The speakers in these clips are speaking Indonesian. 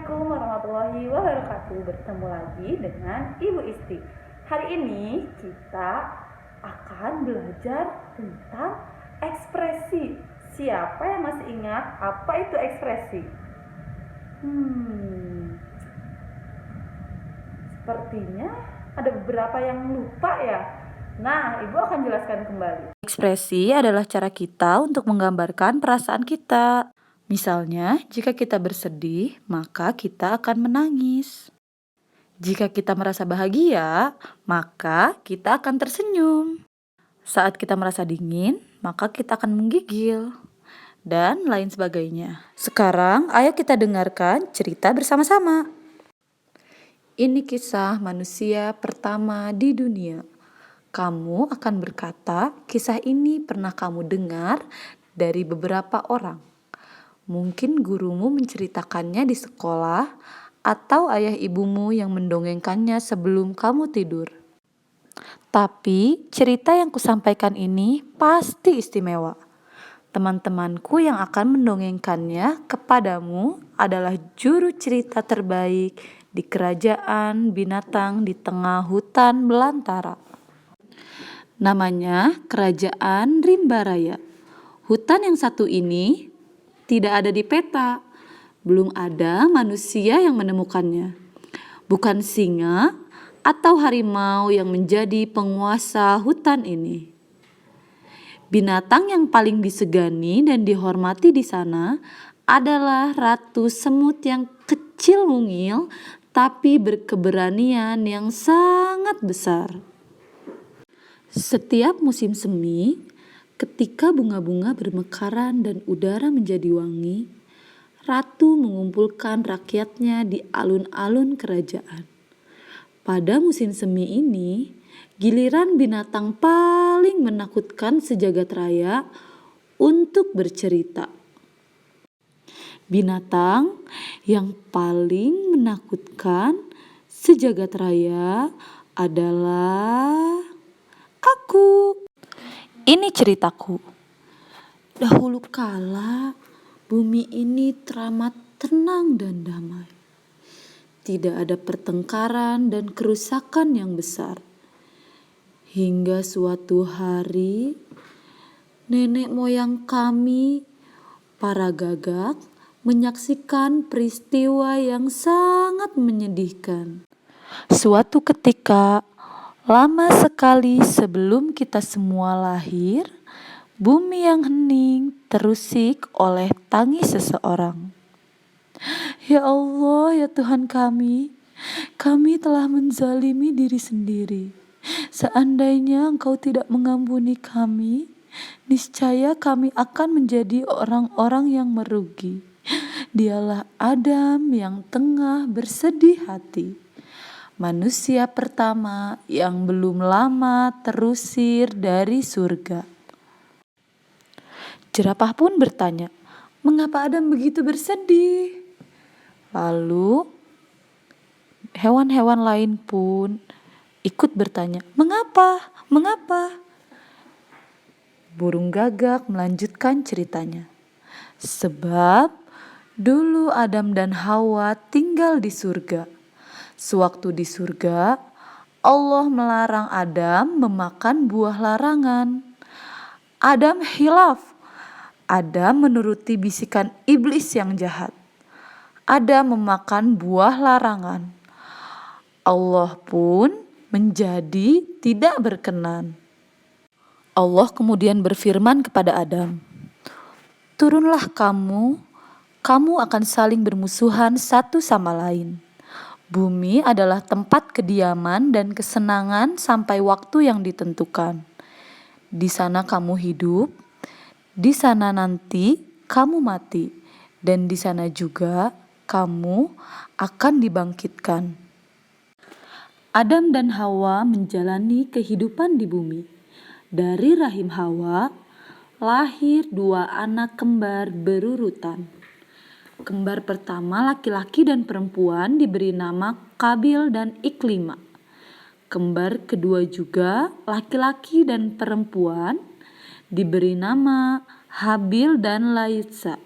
Assalamualaikum warahmatullahi wabarakatuh. Bertemu lagi dengan Ibu Isti. Hari ini kita akan belajar tentang ekspresi. Siapa yang masih ingat apa itu ekspresi? Sepertinya ada beberapa yang lupa ya. Nah, Ibu akan jelaskan kembali. Ekspresi adalah cara kita untuk menggambarkan perasaan kita. Misalnya, jika kita bersedih, maka kita akan menangis. Jika kita merasa bahagia, maka kita akan tersenyum. Saat kita merasa dingin, maka kita akan menggigil. Dan lain sebagainya. Sekarang, ayo kita dengarkan cerita bersama-sama. Ini kisah manusia pertama di dunia. Kamu akan berkata, kisah ini pernah kamu dengar dari beberapa orang. Mungkin gurumu menceritakannya di sekolah, atau ayah ibumu yang mendongengkannya sebelum kamu tidur. Tapi cerita yang kusampaikan ini pasti istimewa. Teman-temanku yang akan mendongengkannya kepadamu adalah juru cerita terbaik di kerajaan binatang di tengah hutan belantara. Namanya Kerajaan Rimbaraya. Hutan yang satu ini tidak ada di peta. Belum ada manusia yang menemukannya. Bukan singa atau harimau yang menjadi penguasa hutan ini. Binatang yang paling disegani dan dihormati di sana adalah ratu semut yang kecil mungil tapi berkeberanian yang sangat besar. Setiap musim semi, ketika bunga-bunga bermekaran dan udara menjadi wangi, ratu mengumpulkan rakyatnya di alun-alun kerajaan. Pada musim semi ini, giliran binatang paling menakutkan sejagat raya untuk bercerita. Binatang yang paling menakutkan sejagat raya adalah aku. Ini ceritaku. Dahulu kala, bumi ini teramat tenang dan damai. Tidak ada pertengkaran dan kerusakan yang besar. Hingga suatu hari, nenek moyang kami, para gagak, menyaksikan peristiwa yang sangat menyedihkan. Suatu ketika, lama sekali sebelum kita semua lahir, bumi yang hening terusik oleh tangis seseorang. Ya Allah, ya Tuhan kami telah menzalimi diri sendiri. Seandainya Engkau tidak mengampuni kami, niscaya kami akan menjadi orang-orang yang merugi. Dialah Adam yang tengah bersedih hati. Manusia pertama yang belum lama terusir dari surga. Jerapah pun bertanya, mengapa Adam begitu bersedih? Lalu hewan-hewan lain pun ikut bertanya, mengapa? Mengapa? Burung gagak melanjutkan ceritanya. Sebab dulu Adam dan Hawa tinggal di surga. Sewaktu di surga, Allah melarang Adam memakan buah larangan. Adam hilaf. Adam menuruti bisikan iblis yang jahat. Adam memakan buah larangan. Allah pun menjadi tidak berkenan. Allah kemudian berfirman kepada Adam, turunlah kamu akan saling bermusuhan satu sama lain. Bumi adalah tempat kediaman dan kesenangan sampai waktu yang ditentukan. Di sana kamu hidup, di sana nanti kamu mati, dan di sana juga kamu akan dibangkitkan. Adam dan Hawa menjalani kehidupan di bumi. Dari rahim Hawa lahir 2 anak kembar berurutan. Kembar pertama laki-laki dan perempuan diberi nama Kabil dan Iklima. Kembar kedua juga laki-laki dan perempuan diberi nama Habil dan Laitsa.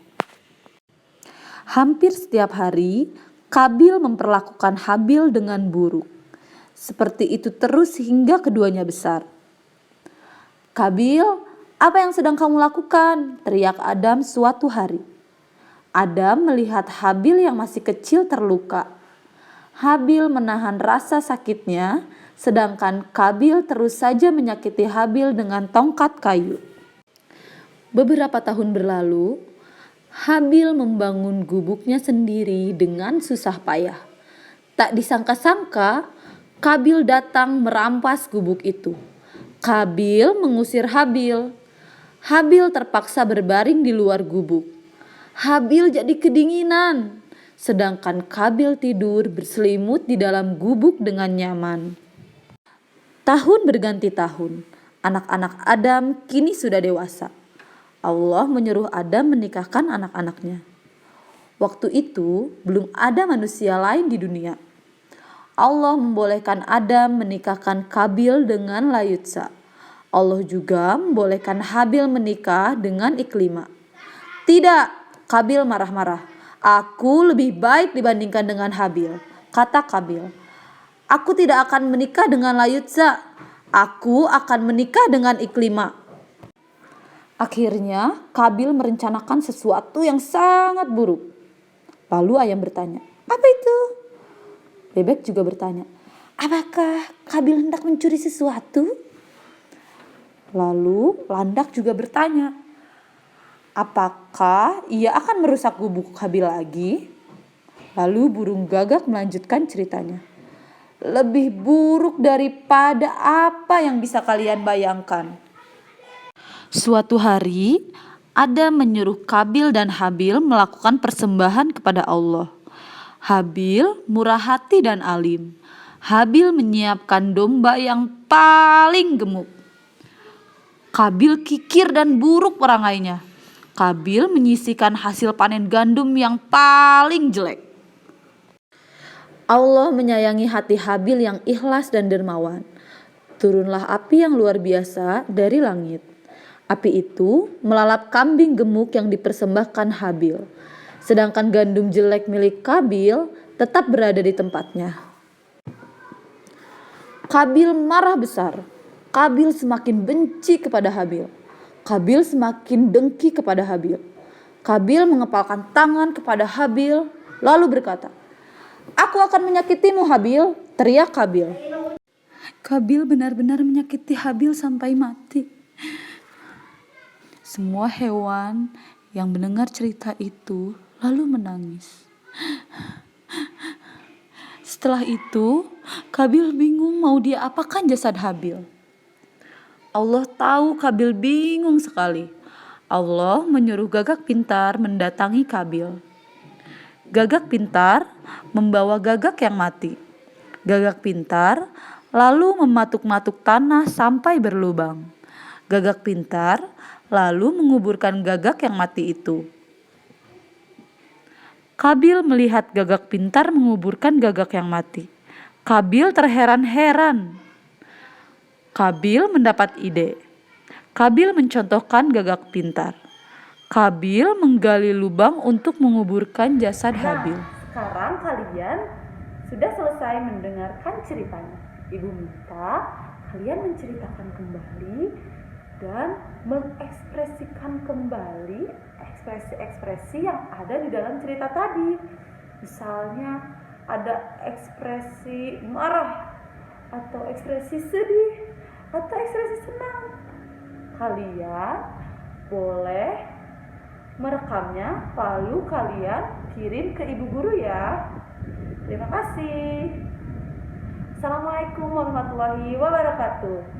Hampir setiap hari Kabil memperlakukan Habil dengan buruk. Seperti itu terus hingga keduanya besar. "Kabil, apa yang sedang kamu lakukan?" teriak Adam suatu hari. Adam melihat Habil yang masih kecil terluka. Habil menahan rasa sakitnya, sedangkan Kabil terus saja menyakiti Habil dengan tongkat kayu. Beberapa tahun berlalu, Habil membangun gubuknya sendiri dengan susah payah. Tak disangka-sangka, Kabil datang merampas gubuk itu. Kabil mengusir Habil. Habil terpaksa berbaring di luar gubuk. Habil jadi kedinginan, sedangkan Kabil tidur berselimut di dalam gubuk dengan nyaman. Tahun berganti tahun, anak-anak Adam kini sudah dewasa. Allah menyuruh Adam menikahkan anak-anaknya. Waktu itu belum ada manusia lain di dunia. Allah membolehkan Adam menikahkan Kabil dengan Layutsa. Allah juga membolehkan Habil menikah dengan Iklima. "Tidak," Kabil marah-marah. "Aku lebih baik dibandingkan dengan Habil," kata Kabil. "Aku tidak akan menikah dengan Layutsa. Aku akan menikah dengan Iklima." Akhirnya Kabil merencanakan sesuatu yang sangat buruk. Lalu ayam bertanya, "Apa itu?" Bebek juga bertanya, "Apakah Kabil hendak mencuri sesuatu?" Lalu landak juga bertanya, "Apakah ia akan merusak gubuk Kabil lagi?" Lalu burung gagak melanjutkan ceritanya. "Lebih buruk daripada apa yang bisa kalian bayangkan." Suatu hari, Adam menyuruh Kabil dan Habil melakukan persembahan kepada Allah. Habil murah hati dan alim. Habil menyiapkan domba yang paling gemuk. Kabil kikir dan buruk perangainya. Kabil menyisihkan hasil panen gandum yang paling jelek. Allah menyayangi hati Habil yang ikhlas dan dermawan. Turunlah api yang luar biasa dari langit. Api itu melalap kambing gemuk yang dipersembahkan Habil. Sedangkan gandum jelek milik Kabil tetap berada di tempatnya. Kabil marah besar. Kabil semakin benci kepada Habil. Kabil semakin dengki kepada Habil. Kabil mengepalkan tangan kepada Habil lalu berkata, "Aku akan menyakitimu, Habil," teriak Kabil. Kabil benar-benar menyakiti Habil sampai mati. Semua hewan yang mendengar cerita itu lalu menangis. Setelah itu, Kabil bingung mau dia apakan jasad Habil. Allah tahu Kabil bingung sekali. Allah menyuruh gagak pintar mendatangi Kabil. Gagak pintar membawa gagak yang mati. Gagak pintar lalu mematuk-matuk tanah sampai berlubang. Gagak pintar lalu menguburkan gagak yang mati itu. Kabil melihat gagak pintar menguburkan gagak yang mati. Kabil terheran-heran. Kabil mendapat ide. Kabil mencontohkan gagak pintar. Kabil menggali lubang untuk menguburkan jasad Habil. Sekarang kalian sudah selesai mendengarkan ceritanya. Ibu minta kalian menceritakan kembali dan mengekspresikan kembali ekspresi-ekspresi yang ada di dalam cerita tadi. Misalnya ada ekspresi marah atau ekspresi sedih atau ekspresi senang. Kalian boleh merekamnya lalu kalian kirim ke ibu guru ya. Terima kasih. Assalamualaikum warahmatullahi wabarakatuh.